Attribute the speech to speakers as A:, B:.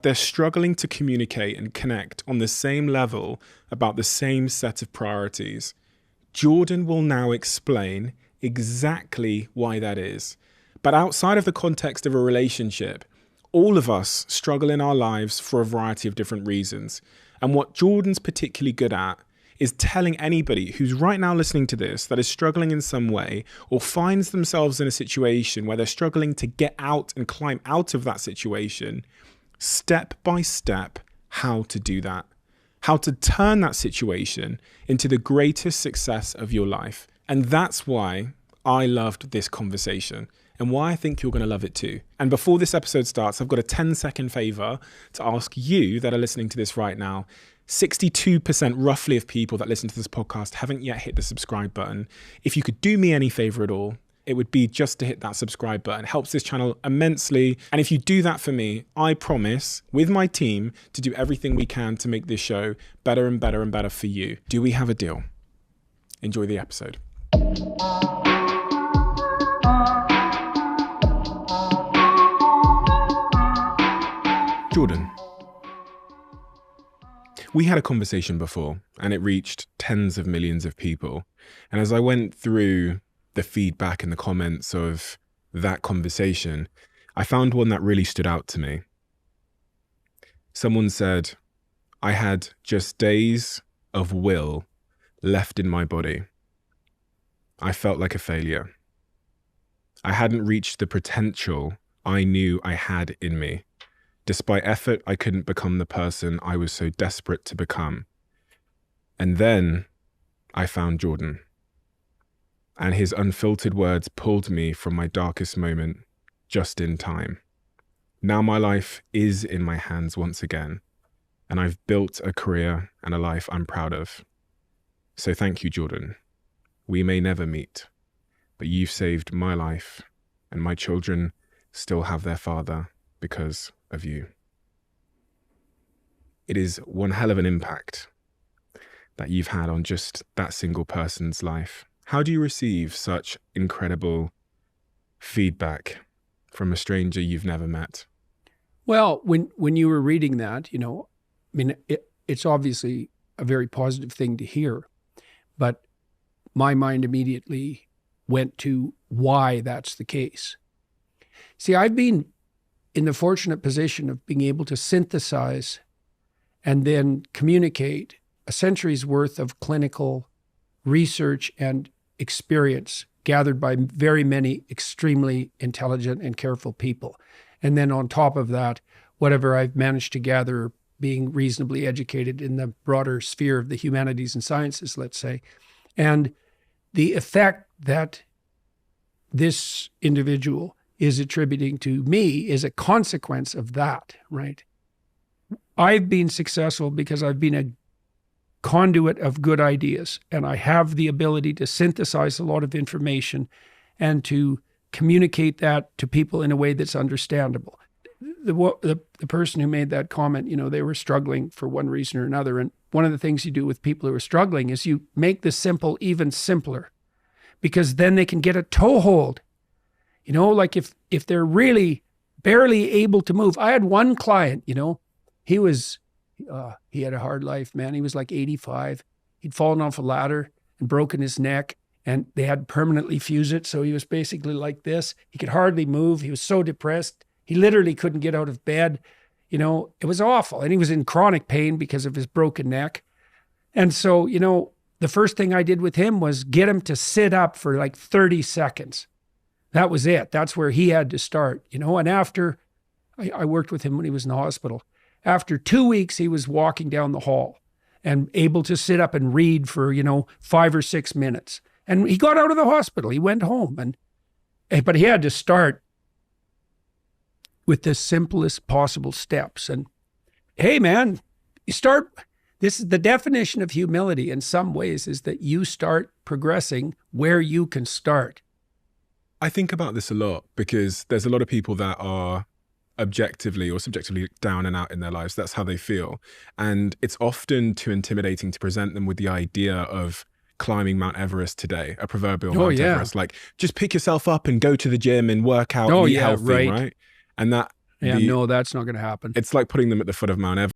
A: They're struggling to communicate and connect on the same level about the same set of priorities. Jordan will now explain exactly why that is. But outside of the context of a relationship, all of us struggle in our lives for a variety of different reasons. And what Jordan's particularly good at is telling anybody who's right now listening to this that is struggling in some way or finds themselves in a situation where they're struggling to get out and climb out of that situation, step by step, how to do that, how to turn that situation into the greatest success of your life. And that's why I loved this conversation and why I think you're going to love it too. And before this episode starts, I've got a 10-second favor to ask you that are listening to this right now. 62% roughly of people that listen to this podcast haven't yet hit the subscribe button. If you could do me any favor at all, it would be just to hit that subscribe button. It helps this channel immensely. And if you do that for me, I promise with my team to do everything we can to make this show better and better and better for you. Do we have a deal? Enjoy the episode. Jordan, we had a conversation before and it reached tens of millions of people. And as I went through the feedback and the comments of that conversation, I found one that really stood out to me. Someone said, I had just days of will left in my body. I felt like a failure. I hadn't reached the potential I knew I had in me. Despite effort, I couldn't become the person I was so desperate to become. And then I found Jordan. And his unfiltered words pulled me from my darkest moment just in time. Now my life is in my hands once again, and I've built a career and a life I'm proud of. So thank you, Jordan. We may never meet, but you've saved my life, and my children still have their father because of you. It is one hell of an impact that you've had on just that single person's life. How do you receive such incredible feedback from a stranger you've never met?
B: Well, when you were reading that, it's obviously a very positive thing to hear, but my mind immediately went to why that's the case. See, I've been in the fortunate position of being able to synthesize and then communicate a century's worth of clinical research and experience gathered by very many extremely intelligent and careful people. And then on top of that, whatever I've managed to gather being reasonably educated in the broader sphere of the humanities and sciences, let's say. And the effect that this individual is attributing to me is a consequence of that, right? I've been successful because I've been a conduit of good ideas, and I have the ability to synthesize a lot of information and to communicate that to people in a way that's understandable. The person who made that comment, they were struggling for one reason or another. And one of the things you do with people who are struggling is you make the simple even simpler, because then they can get a toehold. Like if they're really barely able to move. I had one client, he had a hard life, man. He was like 85. He'd fallen off a ladder and broken his neck, and they had permanently fused it. So he was basically like this. He could hardly move. He was so depressed. He literally couldn't get out of bed. It was awful. And he was in chronic pain because of his broken neck. And so, the first thing I did with him was get him to sit up for like 30 seconds. That was it. That's where he had to start, And after, I worked with him when he was in the hospital. After 2 weeks, he was walking down the hall and able to sit up and read for, 5 or 6 minutes. And he got out of the hospital. He went home. But he had to start with the simplest possible steps. And hey, man, this is the definition of humility in some ways, is that you start progressing where you can start.
A: I think about this a lot because there's a lot of people that are objectively or subjectively down and out in their lives. That's how they feel. And it's often too intimidating to present them with the idea of climbing Mount Everest today, a proverbial Mount Everest. Like, just pick yourself up and go to the gym and work out and eat healthy, right? And that
B: Yeah, no, that's not going to happen.
A: It's like putting them at the foot of Mount Everest.